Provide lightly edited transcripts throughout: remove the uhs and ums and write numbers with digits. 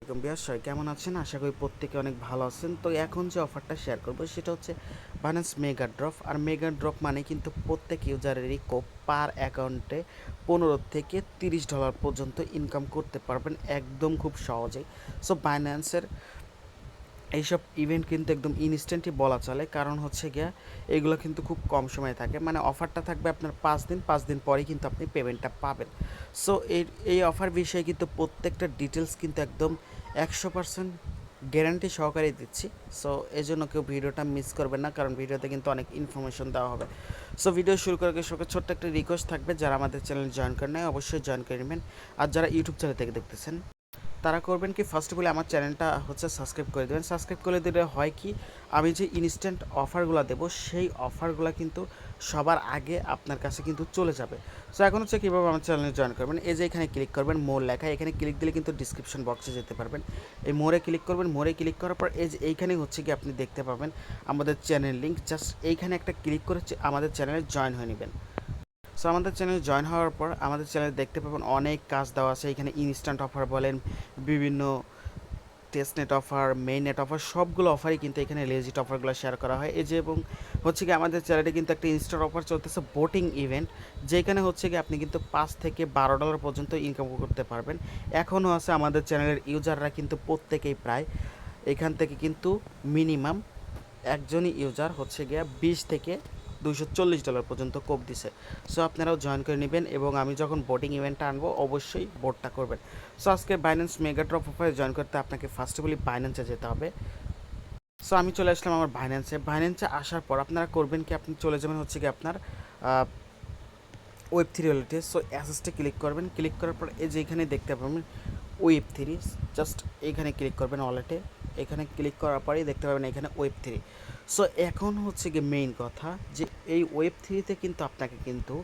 সবাই কেমন আছেন? আশা করি প্রত্যেকে অনেক ভালো আছেন। তো এখন যে অফারটা শেয়ার করব সেটা হচ্ছে বাইন্যান্স মেগা ড্রপ। আর মেগা ড্রপ মানে কিন্তু প্রত্যেক ইউজারেরই পার অ্যাকাউন্টে $15 থেকে $30 পর্যন্ত ইনকাম করতে পারবেন একদম খুব সহজেই। সো বাইন্যান্সের এইসব ইভেন্ট কিন্তু একদম ইনস্ট্যান্টই বলা চলে, কারণ হচ্ছে গিয়া এগুলো কিন্তু খুব কম সময়ে থাকে। মানে অফারটা থাকবে আপনার 5 দিন পরেই কিন্তু আপনি পেমেন্টটা পাবেন। সো এই অফার বিষয়ে কিন্তু প্রত্যেকটা ডিটেলস কিন্তু একদম 100% গ্যারান্টি সহকারে দিচ্ছি। সো এই জন্য কেউ ভিডিওটা মিস করবেন না, কারণ ভিডিওতে কিন্তু অনেক ইনফরমেশন দেওয়া হবে। সো ভিডিও শুরু করার আগে সবাইকে ছোট্ট একটা রিকোয়েস্ট থাকবে, যারা আমাদের চ্যানেল জয়েন করেন নাই অবশ্যই জয়েন করে নেবেন। আর যারা ইউটিউব চ্যানেল থেকে দেখতেছেন তারা করবেন কি, ফার্স্ট অফ অল আমার চ্যানেলটা হচ্ছে সাবস্ক্রাইব করে দেবেন। সাবস্ক্রাইব করে দিলে হয় কি, আমি যে ইনস্ট্যান্ট অফারগুলো দেবো সেই অফারগুলো কিন্তু সবার আগে আপনার কাছে কিন্তু চলে যাবে। সো এখন হচ্ছে কীভাবে আমার চ্যানেলে জয়েন করবেন, এই যে এখানে ক্লিক করবেন, মোর লেখা, এখানে ক্লিক দিলে কিন্তু ডিসক্রিপশন বক্সে যেতে পারবেন। এই মোড়ে ক্লিক করবেন, মোড়ে ক্লিক করার পর এই যে এইখানে হচ্ছে কি আপনি দেখতে পাবেন আমাদের চ্যানেল লিঙ্ক, জাস্ট এইখানে একটা ক্লিক করে আমাদের চ্যানেলে জয়েন হয়ে নেবেন। সো আমাদের চ্যানেলে জয়েন হওয়ার পর আমাদের চ্যানেলে দেখতে পাবেন অনেক কাজ দেওয়া আছে। এখানে ইনস্ট্যান্ট অফার বলেন, বিভিন্ন test net offer, main net offer, সবগুলো অফারই কিন্তু এখানে লেজিট অফারগুলো শেয়ার করা হয়। এই যে এবং হচ্ছে কি আমাদের চ্যানেলে কিন্তু একটা ইনস্ট্যান্ট অফার চলতেছে, বোটিং ইভেন্ট, যেখানে হচ্ছে কি আপনি কিন্তু $5 থেকে $12 পর্যন্ত ইনকাম করতে পারবেন। এখনও আছে আমাদের চ্যানেলের ইউজাররা কিন্তু প্রত্যেকেই প্রায় এখান থেকে কিন্তু মিনিমাম একজনই ইউজার হচ্ছে গিয়া $20 থেকে $240 পর্যন্ত কোপ দিছে। সো আপনারাও জয়েন করে নেবেন, এবং আমি যখন বোটিং ইভেন্টটা আনবো অবশ্যই বোটটা করবেন। সো আজকে বাইন্যান্স মেগা ড্রপ অফারে জয়েন করতে আপনাকে ফার্স্ট অফ অল বাইন্যান্সে যেতে হবে। সো আমি চলে আসলাম আমার বাইন্যান্সে আসার পর আপনারা করবেন কি, আপনি চলে যাবেন হচ্ছে কি আপনার ওয়েব থ্রি ওয়ালেটে। সো অ্যাসেসটে ক্লিক করবেন, ক্লিক করার পর এই যে এখানে দেখতে পাবেন ওয়েব থ্রি, জাস্ট এইখানে ক্লিক করবেন ওয়ালেটে। এখানে ক্লিক করার পরেই দেখতে পাবেন এখানে ওয়েব থ্রি। সো এখন হচ্ছে গিয়ে মেইন কথা, যে এই ওয়েব থ্রিতে কিন্তু আপনাকে কিন্তু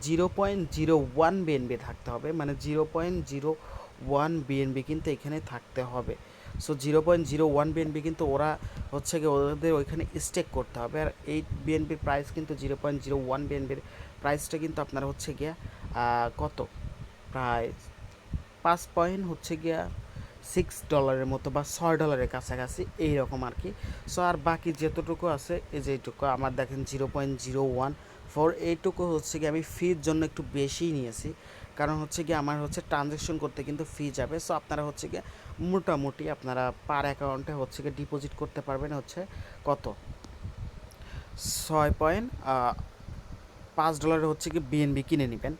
0.01 BNB থাকতে হবে, মানে 0.01 BNB কিন্তু এখানে থাকতে হবে। সো 0.01 BNB কিন্তু ওরা হচ্ছে গিয়ে ওদের ওইখানে স্টেক করতে হবে। আর এই বিএনবির প্রাইস কিন্তু 0.01 BNBর প্রাইসটা কিন্তু আপনার হচ্ছে গিয়া কত, প্রায় 5 পয়েন্ট হচ্ছে গিয়া $6 মতো বা $6 কাছাকাছি এইরকম আর কি। সো আর বাকি যতটুকু আছে এই যে এইটুকু আমার দেখেন 0.014, এইটুকু হচ্ছে গিয়ে আমি ফির জন্য একটু বেশিই নিয়েছি, কারণ হচ্ছে গিয়ে আমার হচ্ছে ট্রানজ্যাকশন করতে কিন্তু ফি যাবে। সো আপনারা হচ্ছে গিয়ে মোটামুটি আপনারা পার অ্যাকাউন্টে হচ্ছে গিয়ে ডিপোজিট করতে পারবেন হচ্ছে কত, 6.5 ডলারে হচ্ছে কি বিএনবি কিনে নেবেন,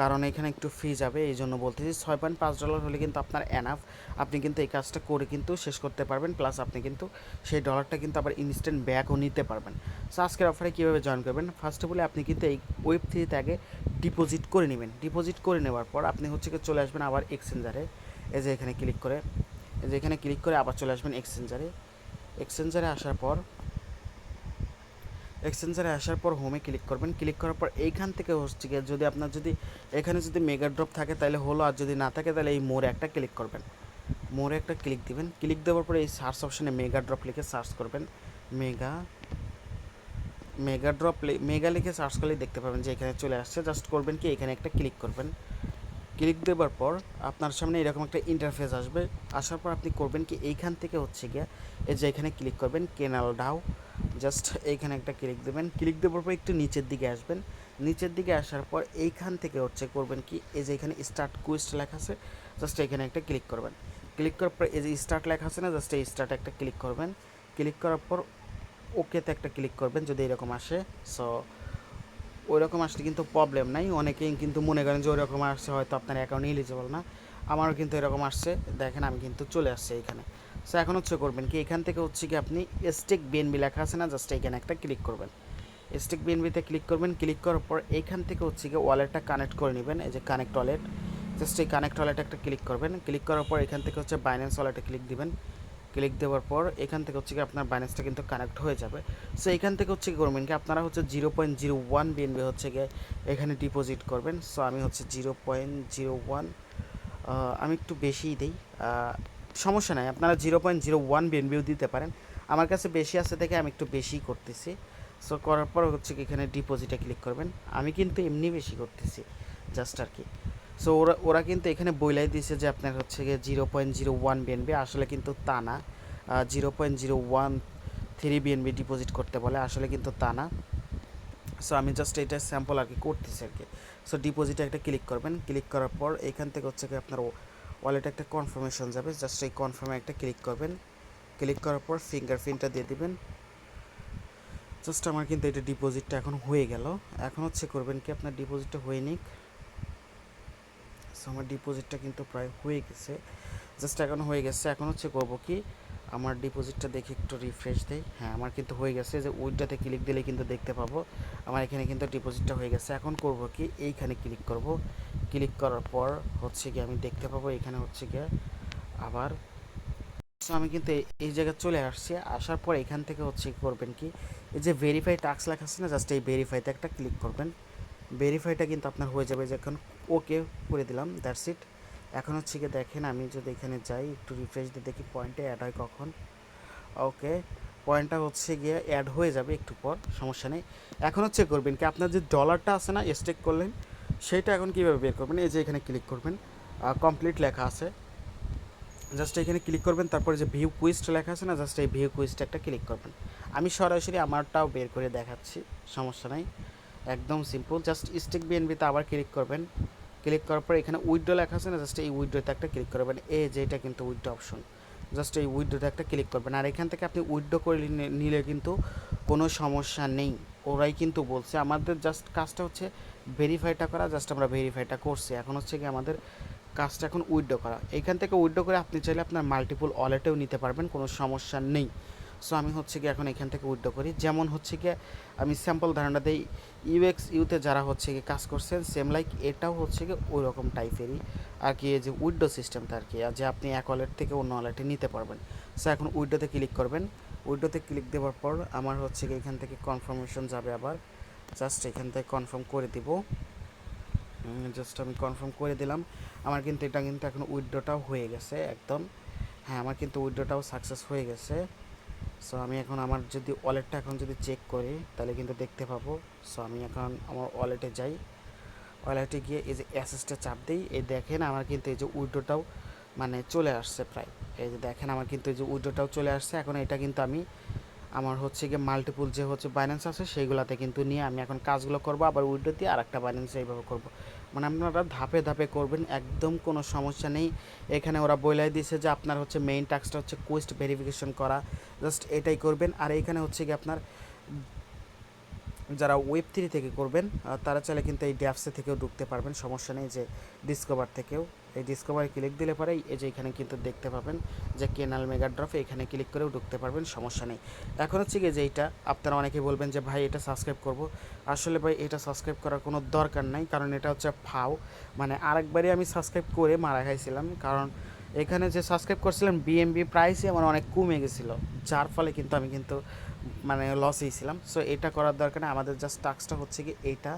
কারণ এখানে একটু ফি যাবে এই জন্য বলতেছি। $6.5 হলে কিন্তু আপনার এনাফ, আপনি কিন্তু এই কাজটা করে কিন্তু শেষ করতে পারবেন, প্লাস আপনি কিন্তু সেই ডলারটা কিন্তু আবার ইনস্ট্যান্ট ব্যাকও নিতে পারবেন। সো আজকের অফারে কীভাবে জয়েন করবেন, ফার্স্ট অফ অল আপনি কিন্তু এই ওয়েব থ্রিতে আগে ডিপোজিট করে নেবেন। ডিপোজিট করে নেওয়ার পর আপনি হচ্ছে কি চলে আসবেন আবার এক্সচেঞ্জারে, এই যে এখানে ক্লিক করে, এই যে এখানে ক্লিক করে আবার চলে আসবেন এক্সচেঞ্জারে। এক্সচেঞ্জারে আসার পর হোমে ক্লিক করবেন। ক্লিক করার পর এইখান থেকে হচ্ছে গিয়ে যদি আপনার যদি এখানে যদি মেগা ড্রপ থাকে তাহলে হলো, আর যদি না থাকে তাহলে এই মোড়ে একটা ক্লিক করবেন, মোড়ে একটা ক্লিক দিবেন। ক্লিক দেওয়ার পরে এই সার্চ অপশানে মেগা ড্রপ লিখে সার্চ করবেন। মেগা মেগা ড্রপ মেগা লিখে সার্চ করলেই দেখতে পাবেন যে এখানে চলে আসছে। জাস্ট করবেন কি এখানে একটা ক্লিক করবেন। ক্লিক দেওয়ার পর আপনার সামনে এরকম একটা ইন্টারফেস আসবে। আসার পর আপনি করবেন কি এইখান থেকে হচ্ছে গিয়ে এই যে এখানে ক্লিক করবেন কেনাল ডাও, জাস্ট এইখানে একটা ক্লিক দেবেন। ক্লিক দেওয়ার পর একটু নিচের দিকে আসবেন। নিচের দিকে আসার পর এইখান থেকে হচ্ছে করবেন কি এই যে এখানে স্টার্ট কুইস্ট লেখা আছে, জাস্ট এখানে একটা ক্লিক করবেন। ক্লিক করার পর এই যে স্টার্ট লেখা আছে না, জাস্ট এই স্টার্ট একটা ক্লিক করবেন। ক্লিক করার পর ওকেতে একটা ক্লিক করবেন যদি এরকম আসে। সো ওই রকম আসলে কিন্তু প্রবলেম নাই, অনেকেই কিন্তু মনে করেন যে ওই রকম আসছে হয়তো আপনার অ্যাকাউন্ট এলিজিবল না। আমারও কিন্তু এরকম আসছে, দেখেন আমি কিন্তু চলে আসছে এইখানে। সো এখন হচ্ছে করবেন কি এখান থেকে হচ্ছে কি আপনি স্টেক বিএনবি লেখা আছে না, জাস্ট এইখানে একটা ক্লিক করবেন। স্টেক বিএনবিতে ক্লিক করবেন। ক্লিক করার পর এইখান থেকে হচ্ছে কি ওয়ালেটটা কানেক্ট করে নেবেন, এই যে কানেক্ট ওয়ালেট, জাস্ট এই কানেক্ট ওয়ালেটে একটা ক্লিক করবেন। ক্লিক করার পর এখান থেকে হচ্ছে বাইন্যান্স ওয়ালেটে ক্লিক দিবেন। ক্লিক দেওয়ার পর এখান থেকে হচ্ছে কি আপনার বাইন্যান্সটা কিন্তু কানেক্ট হয়ে যাবে। সো এখান থেকে হচ্ছে কি করবেন কি আপনারা হচ্ছে 0.01 BNB হচ্ছে গিয়ে এখানে ডিপোজিট করবেন। সো আমি হচ্ছে 0.01, আমি একটু বেশিই দিই, সমস্যা নাই, আপনারা 0.01 BNBও দিতে পারেন। আমার কাছে বেশি আছে দেখে আমি একটু বেশিই করতেছি। সো করার পর হচ্ছে কি এখানে ডিপোজিটে ক্লিক করবেন। আমি কিন্তু এমনি বেশি করতেছি জাস্ট আর কি। সো ওরা ওরা কিন্তু এখানে বইলাই দিছে যে আপনার হচ্ছে গিয়ে 0.01 বিএনবি, আসলে কিন্তু তা না। 0.013 বিএনবি ডিপোজিট করতে বলে, আসলে কিন্তু তা না। সো আমি জাস্ট এটা স্যাম্পল আর কি করতেছি আর কি। সো ডিপোজিটে একটা ক্লিক করবেন, ক্লিক করার পর এখান থেকে হচ্ছে কি আপনার ওয়ালেটে একটা কনফার্মেশন যাবে, জাস্ট এই কনফার্মে একটা ক্লিক করবেন। ক্লিক করার পর ফিঙ্গারপ্রিন্টটা দিয়ে দিবেন। জাস্ট আমার কিন্তু এটা ডিপোজিটটা এখন হয়ে গেল। এখন হচ্ছে করবেন কি আপনার ডিপোজিটটা হয়ে নিক। সো আমার ডিপোজিটটা কিন্তু প্রায় হয়ে গেছে, জাস্ট এখন হয়ে গেছে। এখন হচ্ছে করবো কি আমার ডিপোজিটটা দেখে একটু রিফ্রেশ দেই। হ্যাঁ আমার কিন্তু হয়ে গেছে, যে উইথড্রতে ক্লিক দিলে কিন্তু দেখতে পাবো আমার এখানে কিন্তু ডিপোজিটটা হয়ে গেছে। এখন করব কি এইখানে ক্লিক করব, ক্লিক করার পর হচ্ছে কি আমি দেখতে পাবো এখানে হচ্ছে গিয়ে আবার। সো আমি কিন্তু এই জায়গায় চলে আসছি, আসার পর এখান থেকে হচ্ছে করবেন কি এই যে ভেরিফাই টাস্ক লেখা আছে না, জাস্ট এই ভেরিফাইতে একটা ক্লিক করবেন। ভেরিফাইটা কিন্তু আপনার হয়ে যাবে, যে এখন ওকে করে দিলাম, দ্যাটস ইট। এখন হচ্ছে কি দেখেন আমি যদি এখানে যাই একটু রিফ্রেশ দিয়ে দেখি পয়েন্টে অ্যাড হয় কখন। ওকে, পয়েন্টটা হচ্ছে গিয়ে অ্যাড হয়ে যাবে একটু পর, সমস্যা নেই। এখন হচ্ছে করবেন কি আপনার যে ডলারটা আছে না স্টেক করলেন, সেইটা এখন কীভাবে বের করবেন, এই যে এখানে ক্লিক করবেন, কমপ্লিট লেখা আছে, জাস্ট এখানে ক্লিক করবেন। তারপরে যে ভিউ কুইস্ট লেখা আছে না, জাস্ট এই ভিউ কুইস্টে একটা ক্লিক করবেন। আমি সরাসরি আমারটাও বের করে দেখাচ্ছি, সমস্যা নাই, একদম সিম্পল। জাস্ট স্টিক বিএনবিতে আবার ক্লিক করবেন, ক্লিক করার পর এখানে উইথড্র লেখা আছে না, জাস্ট এই উইথড্রতে একটা ক্লিক করবেন। এই যে এটা কিন্তু উইথড্র অপশন, জাস্ট এই উইথড্রতে একটা ক্লিক করবেন। আর এখান থেকে আপনি উইথড্র করে নিলে কিন্তু কোনো সমস্যা নেই, ওরাই কিন্তু বলছে। আমাদের জাস্ট কাজটা হচ্ছে ভেরিফাইটা করা, জাস্ট আমরা ভেরিফাইটা করছি। এখন হচ্ছে কি আমাদের কাজটা এখন উইথড্র করা। এইখান থেকে উইথড্র করে আপনি চাইলে আপনার মাল্টিপল ওয়ালেটেও নিতে পারবেন, কোনো সমস্যা নেই। সো আমি হচ্ছে কি এখন এখান থেকে উইথড্র করি, যেমন হচ্ছে কি আমি স্যাম্পল ধারণা দিই, ইউএক্স ইউতে যারা হচ্ছে কি কাজ করছেন সেম লাইক এটাও হচ্ছে কি ওই রকম টাইপেরই আর কি, এই যে উইথড্র সিস্টেমটা আর কি, যে আপনি এক ওয়ালেট থেকে অন্য ওয়ালেটে নিতে পারবেন। সো এখন উইথড্রতে ক্লিক করবেন, উইথড্রতে ক্লিক দেওয়ার পর আমার হচ্ছে কি এখান থেকে কনফার্মেশন যাবে আবার, জাস্ট এখান থেকে কনফার্ম করে দিব। জাস্ট আমি কনফার্ম করে দিলাম। আমার কিন্তু এটা কিন্তু এখন উইথড্রটাও হয়ে গেছে একদম। হ্যাঁ আমার কিন্তু উইথড্রটাও সাকসেস হয়ে গেছে। সো আমি এখন আমার যদি ওয়ালেটটা এখন যদি চেক করি তাহলে কিন্তু দেখতে পাবো। সো আমি এখন আমার ওয়ালেটে যাই, ওয়ালেটে গিয়ে এই যে অ্যাসেসটা চাপ দিই, এই দেখেন আমার কিন্তু এই যে উইথড্রটাও মানে চলে আসছে প্রায়। এই যে দেখেন আমার কিন্তু এই যে উইথড্রটাও চলে আসছে। এখন এটা কিন্তু আমি আমার হচ্ছে গিয়ে মাল্টিপুল যে হচ্ছে বাইন্যান্স আছে সেইগুলোতে কিন্তু নিয়ে আমি এখন কাজগুলো করবো, আবার উইথড্র দিয়ে আর একটা বাইন্যান্সে এইভাবে করবো। মানে আপনারা ধাপে ধাপে করবেন, একদম কোনো সমস্যা নেই। এখানে ওরা বইলাই দিয়েছে যে আপনার হচ্ছে মেইন টাস্কটা হচ্ছে কোয়েস্ট ভেরিফিকেশন করা, জাস্ট এটাই করবেন। আর এইখানে হচ্ছে গিয়ে আপনার যারা ওয়েব3 থেকে করবেন তারা চাইলে কিন্তু এই ড্যাপসে থেকেও ঢুকতে পারবেন, সমস্যা নেই। যে ডিসকভার থেকেও, এই ডিসকভারে ক্লিক দিলে পরে এই যে এখানে কিন্তু দেখতে পাবেন যে কেনাল মেগা ড্রপ, এখানে ক্লিক করেও ঢুকতে পারবেন, সমস্যা নেই। এখন হচ্ছে কি যে এইটা আপনারা অনেকেই বলবেন যে ভাই এটা সাবস্ক্রাইব করব, আসলে ভাই এটা সাবস্ক্রাইব করার কোনো দরকার নাই, কারণ এটা হচ্ছে ফাও। মানে আরেকবারই আমি সাবস্ক্রাইব করে মারা খাইছিলাম, কারণ এখানে যে সাবস্ক্রাইব করছিলাম বিএমবি প্রাইসই আমার অনেক কমে গেছিলো, যার ফলে কিন্তু আমি কিন্তু মানে লসেই ছিলাম। সো এটা করার দরকার নেই, আমাদের জাস্ট টাস্কটা হচ্ছে কি এইটা,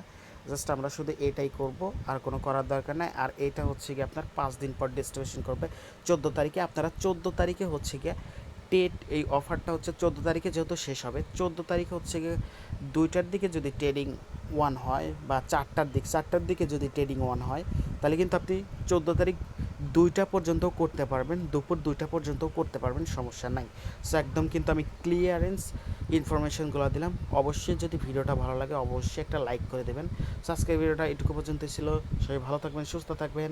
জাস্ট আমরা শুধু এটাই করব, আর কোনো করার দরকার নাই। আর এইটা হচ্ছে কি আপনার 5 দিন পর ডিস্ট্রিবিউশন করবে 14 তারিখে। আপনারা 14 তারিখে হচ্ছে গিয়ে টেট, এই অফারটা হচ্ছে 14 তারিখে যেহেতু শেষ হবে, 14 তারিখে হচ্ছে গিয়ে 2টার দিকে যদি ট্রেডিং ওয়ান হয় বা 4টার দিকে যদি ট্রেডিং ওয়ান হয়, তাহলে কিন্তু আপনি 14 তারিখ 2টা পর্যন্তও করতে পারবেন, দুপুর 2টা পর্যন্তও করতে পারবেন, সমস্যা নাই। সো একদম কিন্তু আমি ক্লিয়ারেন্স ইনফরমেশনগুলো দিলাম। অবশ্যই যদি ভিডিওটা ভালো লাগে অবশ্যই একটা লাইক করে দেবেন। সো আজকের ভিডিওটা এটুকু পর্যন্ত ছিল, সবাই ভালো থাকবেন, সুস্থ থাকবেন।